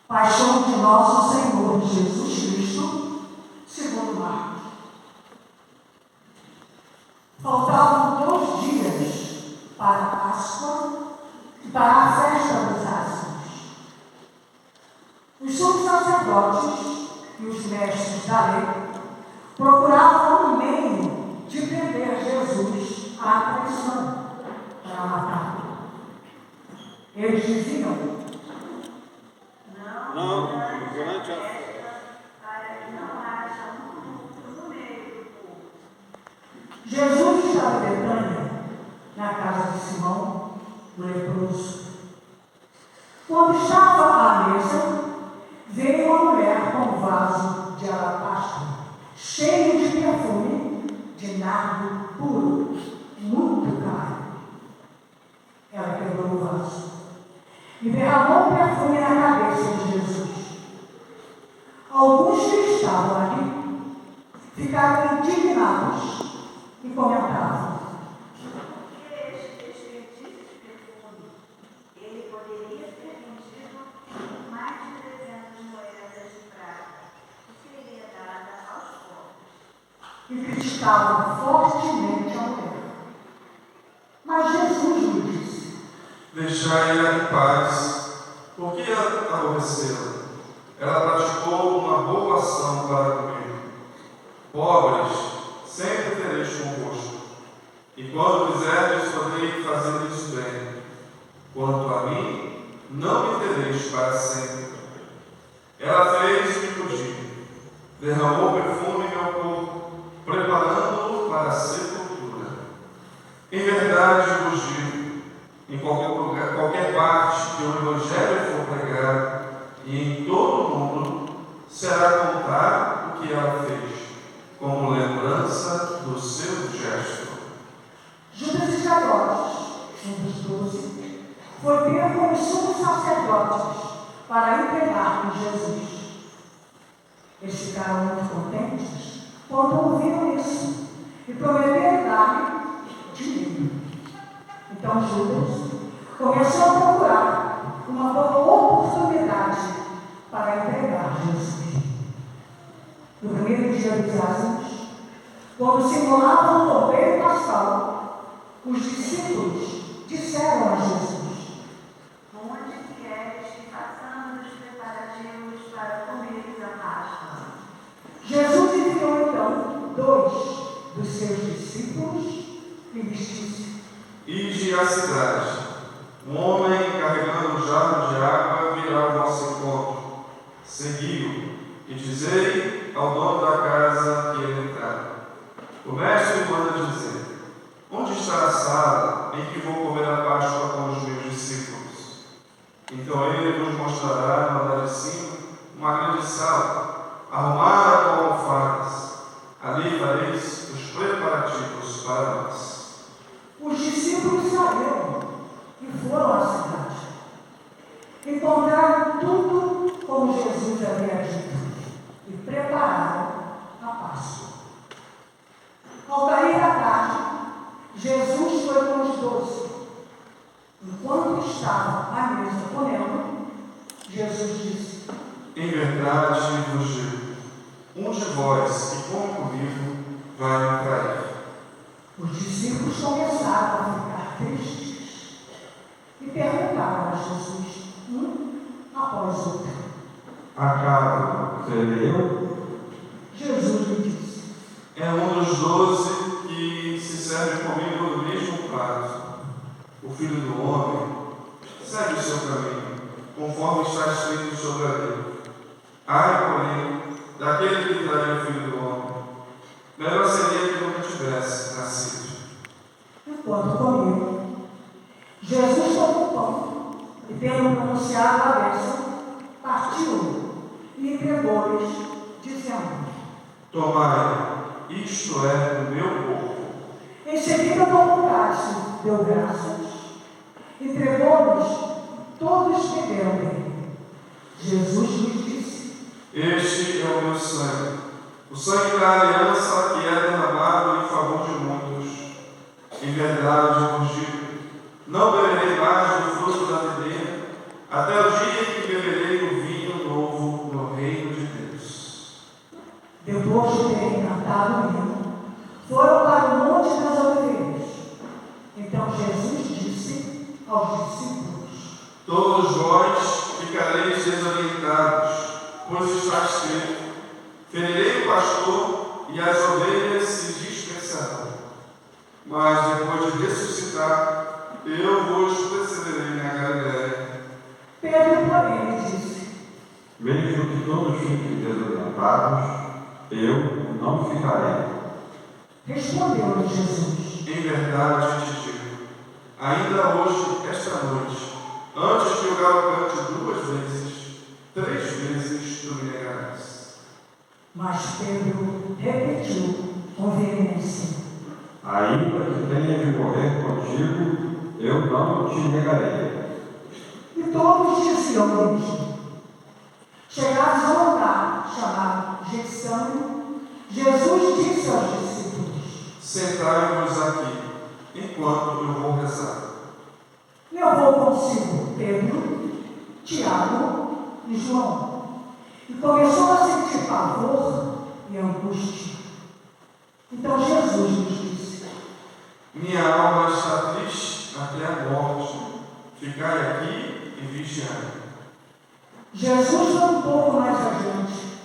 Paixão de nosso Senhor Jesus Cristo, segundo Marcos. Faltavam 2 dias para a Páscoa e para a festa dos Ázimos. Os sumos sacerdotes e os mestres da lei procuravam um meio de prender Jesus à traição para matá-lo. Eles diziam: Não, durante a festa, para que não haja um tumulto no meio do povo. Jesus estava em Betânia, na casa de Simão, o leproso. Quando estava à mesa, veio uma mulher com um vaso de alabastro, cheio de perfume de nardo puro, muito caro. Ela quebrou o vaso e derramou o perfume na cabeça de Jesus. Alguns que estavam ali ficaram indignados e comentavam: Por que este desperdício de perfume? Ele poderia ter vendido por mais de 300 moedas de prata, que seria dada aos pobres. e criticavam fortemente a mulher. Mas Jesus lhe disse: Deixai-a em paz, porque ela aborreceu. Ela praticou uma boa ação para comigo. Pobres sempre tereis convosco, e quando quiserdes podereis fazer-lhes bem. Quanto a mim, não me tereis para sempre. Ela fez-me fugir, derramou perfume em meu corpo, preparando-o para a sepultura. Em verdade vos digo, em qualquer parte que o Evangelho for pregado, e em todo o mundo, será contado o que ela fez, como lembrança do seu gesto. Judas Iscariotes, um dos 12, foi ter com os sumos sacerdotes para entregar em Jesus. Eles ficaram muito contentes quando ouviram isso e prometeram dar-lhe dinheiro. Então Judas começou a procurar uma boa oportunidade para entregar Jesus. No primeiro dia dos Ázimos, quando simulavam o cordeiro pascal, os discípulos disseram a Jesus: Onde queres que façamos os preparativos para comeres a Páscoa? Jesus enviou então 2 dos seus discípulos e lhes disse: Ide à cidade. Um homem carregando um jarro de água virá ao nosso encontro. Segui-o e dizei ao dono da casa que ele entrar. O mestre manda dizer: onde está a sala em que vou comer a Páscoa com os meus discípulos? Então ele nos mostrará no andar de cima uma grande sala, arrumada com almofadas. Ali fareis os preparativos para nós. Os discípulos saíram e foram à cidade. Encontraram tudo como Jesus havia dito e prepararam a Páscoa. Ao cair da tarde, Jesus foi com os 12. Enquanto estavam à mesa comendo, Jesus disse: Em verdade vos digo, um de vós que come comigo vai me trair. Os discípulos começaram a ficar tristes e perguntaram a Jesus, um após outro: Acaso serei eu? Jesus lhe disse: É um dos 12 que se serve comigo no mesmo prato. O Filho do Homem segue o seu caminho, conforme está escrito sobre a lei. Ai, porém, daquele que traria o Filho do Homem. Melhor seria que nunca tivesse nascido. Enquanto comiam, Jesus tomou o pão e, tendo pronunciado a bênção, partiu e entregou-lhes, dizendo: Tomai, isto é o meu corpo. Em seguida tomou o cálice, deu graças, entregou-lhes, todos beberam dele. Jesus lhes disse: Este é o meu sangue, o sangue da aliança que é derramado em favor de muitos. Em verdade vos digo, não beberei mais do fruto da videira, até o dia em que beberei o vinho pois está escrito: ferirei o pastor e as ovelhas se dispersarão. Mas depois de ressuscitar, eu vos precederei na Galiléia. Pedro, porém, lhe disse: Mesmo que todos fiquem desorientados, eu não ficarei. Respondeu-lhe Jesus: Em verdade te digo, ainda hoje, esta noite, antes que o galo cante 2 vezes, 3 vezes tu me negarás. Mas Pedro repetiu com veemência: Ainda que tenha de morrer contigo, eu não te negarei. E todos diziam o mesmo. Chegados a um lugar chamado Getsemane, Jesus disse aos discípulos: Sentai-vos aqui, enquanto eu vou rezar. levou consigo Pedro, Tiago e João, e começou a sentir pavor e angústia. Então Jesus lhes disse: Minha alma está triste até a morte. Ficai aqui e vigiai. Jesus foi um pouco mais adiante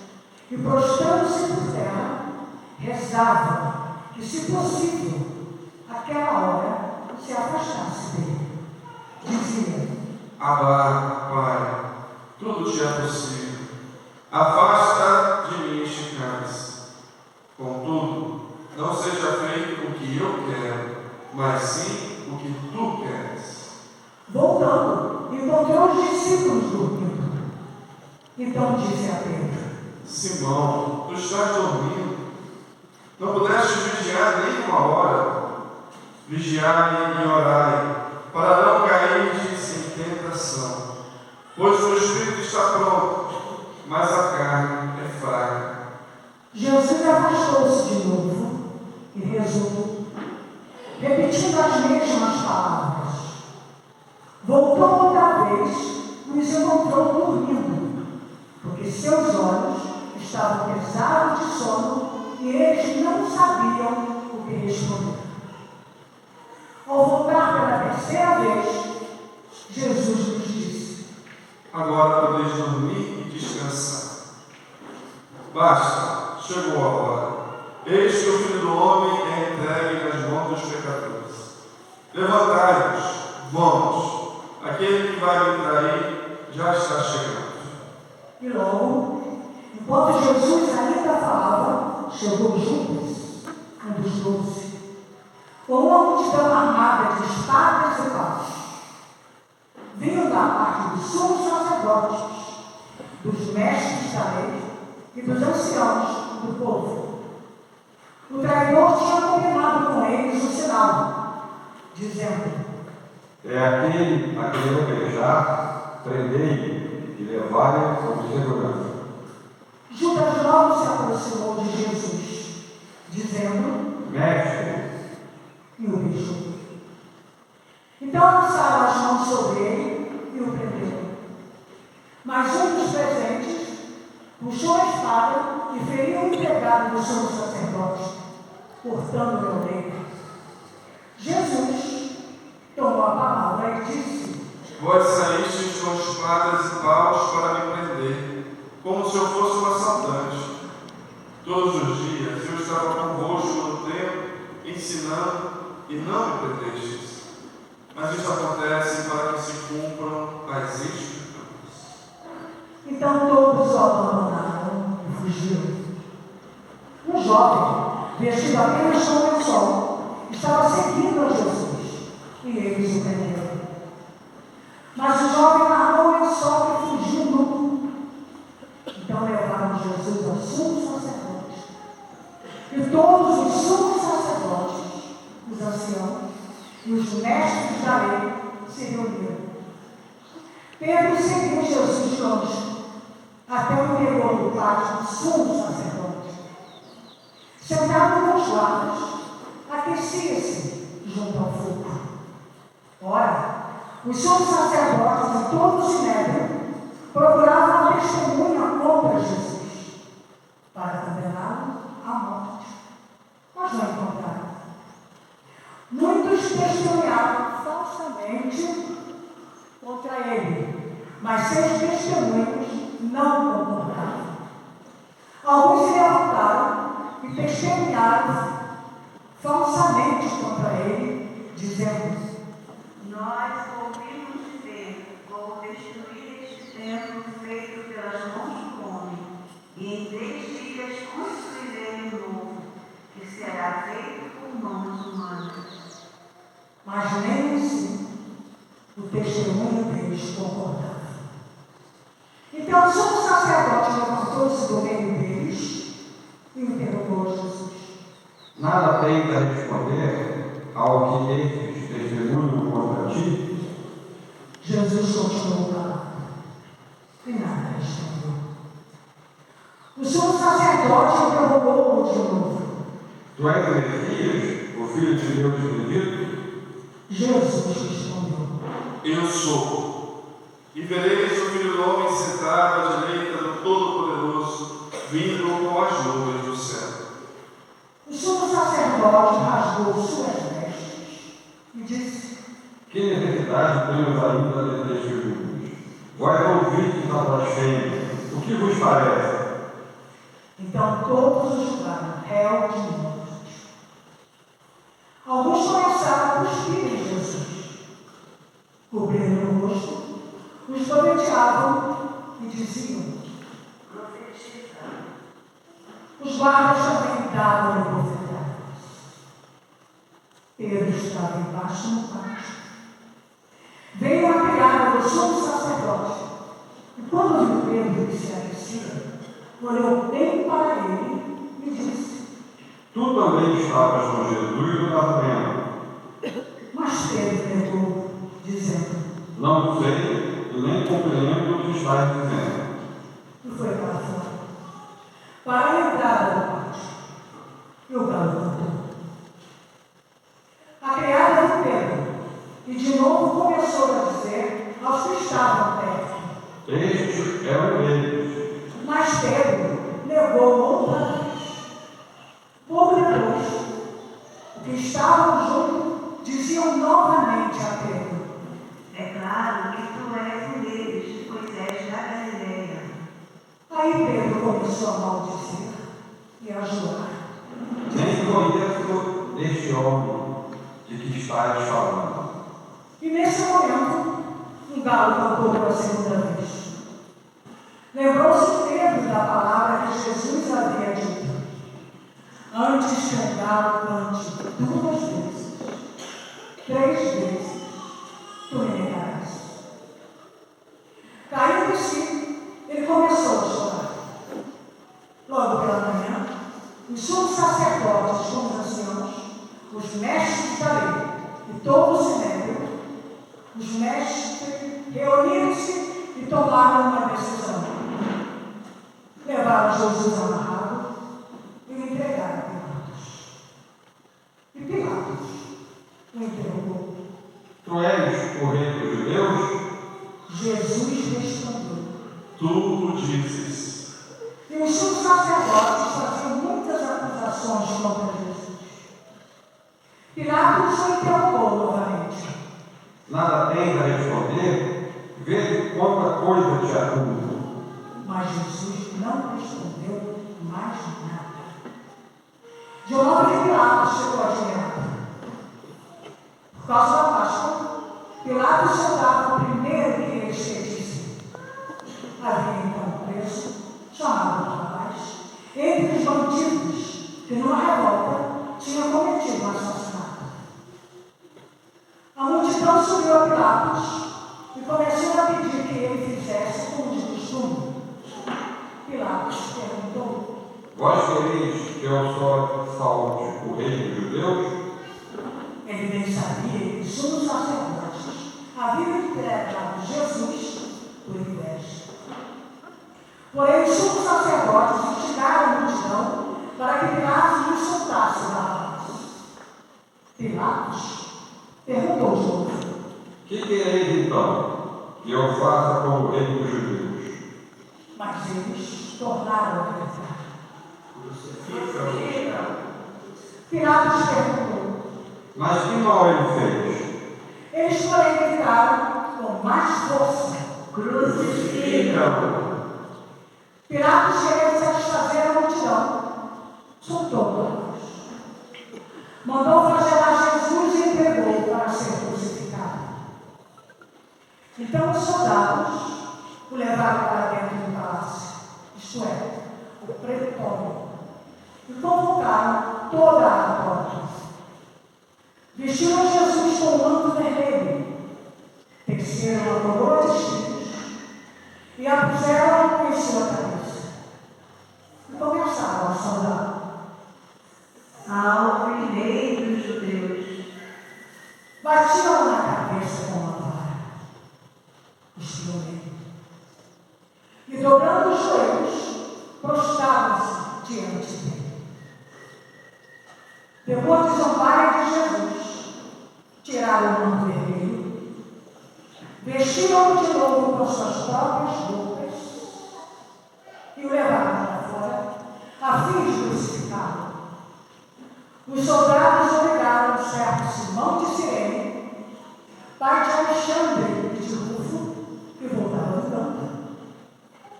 e, prostrando-se por terra, rezava que, se possível, aquela hora se afastasse dele. Dizia: Abba, Pai, tudo te é possível. Afasta de mim este cálice. Contudo, não seja feito o que eu quero, mas sim o que tu queres. Voltando, encontrou os discípulos dormindo. Então disse a Pedro: Simão, tu estás dormindo? Não pudeste vigiar nem uma hora? Vigiai e orai, para não cairdes em tentação. Pois o espírito está pronto, mas a carne é fraca. Jesus afastou-se de novo e rezou, repetindo as mesmas palavras. Voltou outra vez e os encontrou dormindo, porque seus olhos estavam pesados de sono e eles não sabiam o que responder. Ao voltar pela terceira vez, Jesus lhes disse: Agora podeis dormir e descansar. Basta, chegou a hora. Eis que o Filho do Homem é entregue nas mãos dos pecadores. Levantai-vos, vamos. Aquele que vai me trair já está chegando. E logo, enquanto Jesus ainda falava, chegou Judas, um dos 12, com uma multidão armada de espadas e paus, vindo da parte dos sumos sacerdotes, dos mestres da lei e dos anciãos do povo. O traidor tinha combinado com eles um sinal, dizendo: É aquele a quem eu beijar, prendei e levai-o como segurança. Judas logo se aproximou de Jesus, dizendo: Mestre, e o beijou. Então lançaram as mãos sobre ele e o prenderam. Mas um dos presentes puxou a espada e feriu o empregado do sumo sacerdote, cortando-lhe a orelha. Jesus tomou a palavra e disse: Vós saístes com espadas e paus para me prender, como se eu fosse um assaltante. Todos os dias eu estava convosco no templo, ensinando, e não me prendestes. Mas isso acontece para que se cumpram as escrituras. Então todos o abandonaram e fugiram. Um jovem, vestido apenas com um lençol, estava seguindo a Jesus, e eles o prenderam. Mas o jovem largou o lençol e fugiu nu. Então levaram Jesus ao sumo sacerdote. E todos os sumos sacerdotes, os anciãos e os mestres da lei se reuniram. Pedro seguiu Jesus de longe, até o interior do pátio do sumo sacerdote. Sentado com os guardas, aquecia-se junto ao fogo. Ora, os sumos sacerdotes e todo o sinédrio procuravam uma testemunha contra Jesus, para condená-lo à morte, mas não encontraram. Muitos testemunharam falsamente contra ele, mas seus testemunhos não concordaram. Alguns se levantaram e testemunharam falsamente contra ele, dizendo: Nós ouvimos dizer: vou destruir este templo feito pelas mãos do homem, e em 3 dias construirei um novo, que será feito por mãos humanas. Mas nem assim o testemunho deles concordava. Então o sumo sacerdote levantou-se do meio deles e interrogou Jesus: Nada tem para responder ao que estes testemunham contra ti? Jesus continuou calado e nada respondeu. O sumo sacerdote interrogou-o de novo. Tu és o Messias, o Filho de Deus bendito? Jesus respondeu: Eu sou. E vereis o Filho do Homem sentado à direita do Todo-Poderoso, vindo com as nuvens do céu. O sumo sacerdote rasgou suas vestes e disse: Que necessidade temos ainda de testemunhos? Vós ouvistes a blasfêmia. O que vos parece? Então todos o julgaram réu de morte. Alguns começaram a cuspir em Jesus, cobriram o rosto, os toleteavam e diziam: Profetiza. os guardas também davam bofetadas. Pedro estava embaixo no pátio. Veio a criada do sumo sacerdote, e quando viu Pedro que se aquecia, olhou bem para ele e disse: Tu também estavas com Jesus do Nazareno. mas Pedro negou, dizendo: Não sei e nem compreendo o que estás dizendo. e foi para fora, para a entrada do pátio. E o galo cantou. A criada de Pedro, e de novo começou a dizer aos que estavam perto. Este é um deles. Mas Pedro negou outra vez. Pouco depois, os que estavam junto diziam novamente a Pedro: É claro que tu és um deles, pois és da Galileia. aí Pedro começou a maldizer e a jurar. Nem conheço este homem de que estás falando. E nesse momento, um galo cantou pela segunda vez. Lembrou-se Pedro da palavra que Jesus havia dito: antes que um galo cante 2 vezes, 3 vezes, tu me negarás. Caindo em si, ele começou a chorar. Logo pela manhã, os sumos sacerdotes com os anciãos, os mestres da lei e todo o sinédrio, os mestres reuniram-se e tomaram uma decisão. Levaram Jesus amarrado e o entregaram a Pilatos. E Pilatos o interrogou. Tu és o rei dos judeus? Jesus respondeu. Tu o dizes. E os sumos sacerdotes faziam muitas acusações contra Jesus. Pilatos o interrogou novamente. Nada tens a responder? Vê quanta coisa te acusa. Mas Jesus não respondeu mais nada. De modo que Pilatos chegou admirado. Por causa da Páscoa, Pilatos soldava o primeiro que eles pedissem. Havia então um preso, chamado Barrabás, entre os bandidos que numa revolta tinham cometido um assassinato. A multidão subiu a Pilatos e começou a pedir que ele fizesse como de costume. Pilatos perguntou: Vós quereis que eu só salte o rei dos judeus? ele bem sabia que os sumos sacerdotes haviam entregado Jesus por inveja. Porém, os sumos sacerdotes instigaram a multidão para que Pilatos lhe soltasse Barrabás. Pilatos perguntou de novo: Que quereis então que eu faça com o rei dos judeus? mas eles tornaram a perguntar. Pilatos perguntou. Mas que mal ele fez? Eles, porém, gritaram com mais força. Crucificam! Pilatos, querendo satisfazer satisfazer a multidão, soltou a cruz. Mandou flagelar Jesus e entregou para ser crucificado. Então os soldados o levaram para dentro do palácio, isto é, o pretório, e convocaram toda a corte. Vestiram Jesus com um manto vermelho, teceram uma coroa de espinhos e a puseram em sua cabeça. E começaram a saudar. Salve, Rei dos Judeus. Batiam na cabeça com uma vara, espinho. E dobrando os joelhos, prostravam-se diante dele. Depois de zombarem de Jesus, tiraram o manto vermelho, vestiram-o de novo com suas próprias roupas e o levaram para fora, a fim de crucificá-lo. Os soldados obrigaram o certo Simão de Cirene, pai de Alexandre e de Rufo, que voltava do campo,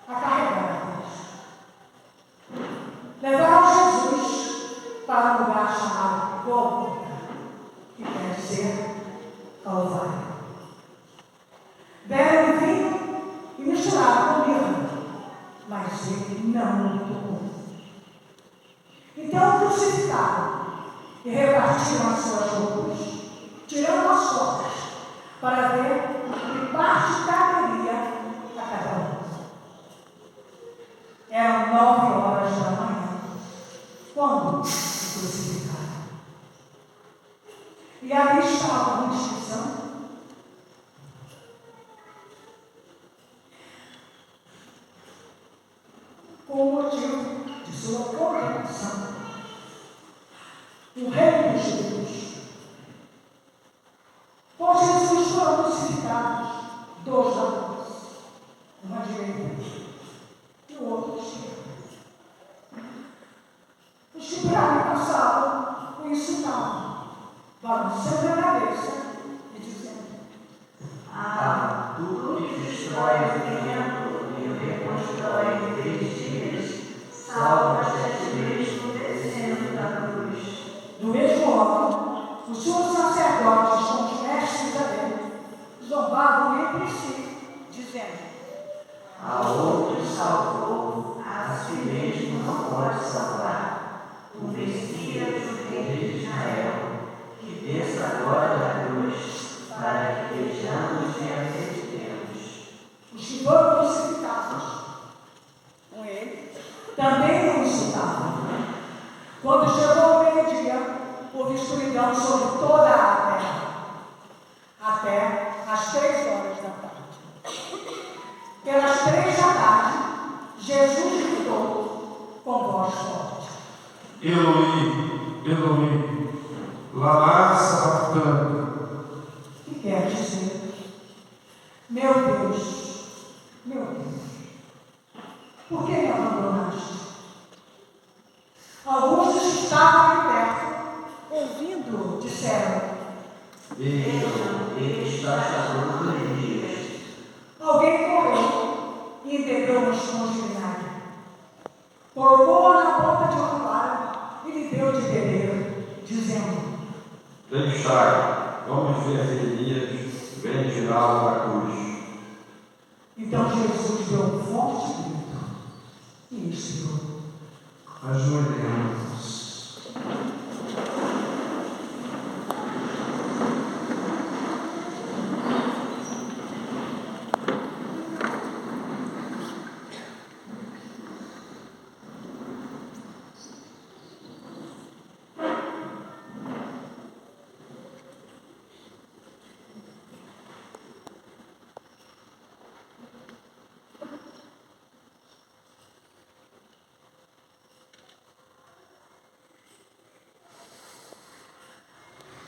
a carregar a cruz. Levaram Jesus para um lugar chamado Gólgota, que quer dizer Calvário. Deram vinho e misturaram com mirra, mas ele não o tomou. Então crucificaram e repartiram as suas roupas, tirando as sortes, para ver que parte caberia a cada um. Eram 9h da manhã, quando o crucificaram. E ali estava uma inscrição: com o motivo de sua condenação, o Rei dos Judeus. Com Jesus foram crucificados 2 amores, uma à direita e o outro à esquerda. Os que por ali passavam o insultavam, balançando a cabeça e dizendo: Ah, tu que destrói o templo e o reconstrói em 3 dias, salva-te a ti mesmo descendo da cruz. Do mesmo modo, os sumos sacerdotes com os mestres da lei zombavam entre si, dizendo: A outro salvou, a si mesmo não pode salvar. O Messias, o Rei de Israel, que desça agora da cruz, para que vejamos e acreditemos. Os que foram crucificados com ele também o insultavam. Quando chegou o meio-dia, houve escuridão sobre toda a terra, até às 3h da tarde. Pelas 3 da tarde, Jesus gritou com voz forte: Eloi, Eloi, lama sabachthani. Que quer dizer: meu Deus, por que me abandonaste? Alguns dos que estavam ali perto, ouvindo, disseram: Ele está chamando Elias. Alguém correu e embebeu uma esponja de vinagre, colocou-a na ponta de uma vara e lhe deu de beber, dizendo: Deixai, vamos ver se Elias vem tirá-lo da cruz. Então Jesus deu um forte grito e expirou. Ajoelhemos.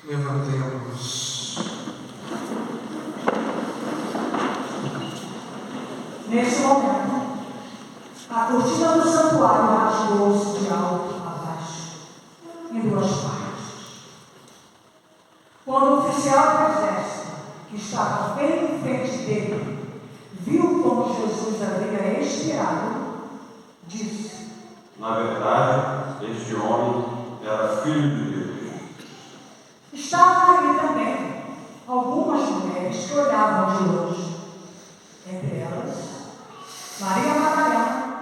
Levantemos. Nesse momento, a cortina do santuário rasgou-se de alto a baixo, em 2 partes. Quando o oficial do exército, que estava bem em frente dele, viu como Jesus havia expirado, disse: Na verdade, este homem era filho de Deus. Estavam ali também algumas mulheres que olhavam de longe. Entre elas, Maria Madalena,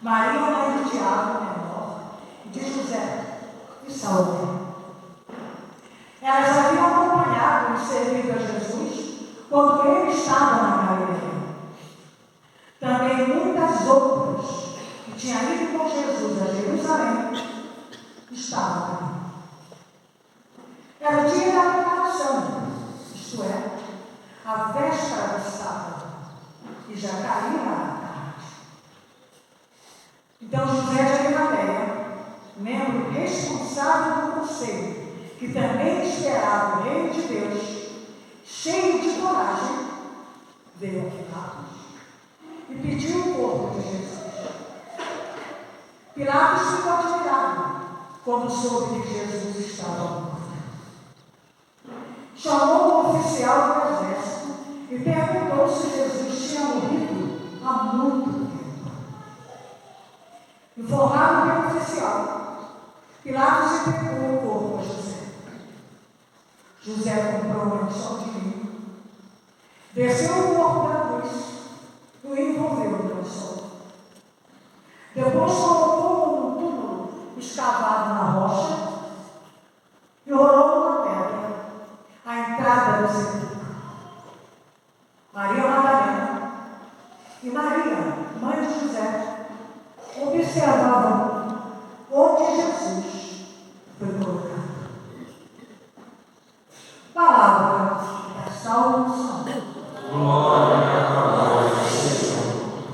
Maria, mãe do Tiago menor, e de José e Salomé. Elas haviam acompanhado e servido a Jesus quando ele estava na Galileia. Também muitas outras que tinham ido com Jesus a Jerusalém estavam ali. Era o dia da preparação, isto é, a véspera do sábado, e já caía a tarde. Então José de Arimateia, membro responsável do conselho, que também esperava o reino de Deus, cheio de coragem, veio a Pilatos e pediu o corpo de Jesus. Pilatos ficou admirado quando soube que Jesus estava morto. Chamou o oficial do exército e perguntou se Jesus tinha morrido há muito tempo. Informado pelo oficial, Pilatos entregou o corpo a José. José comprou um lençol de linho, desceu o corpo da cruz e o envolveu no lençol. Depois colocou um túmulo escavado na rocha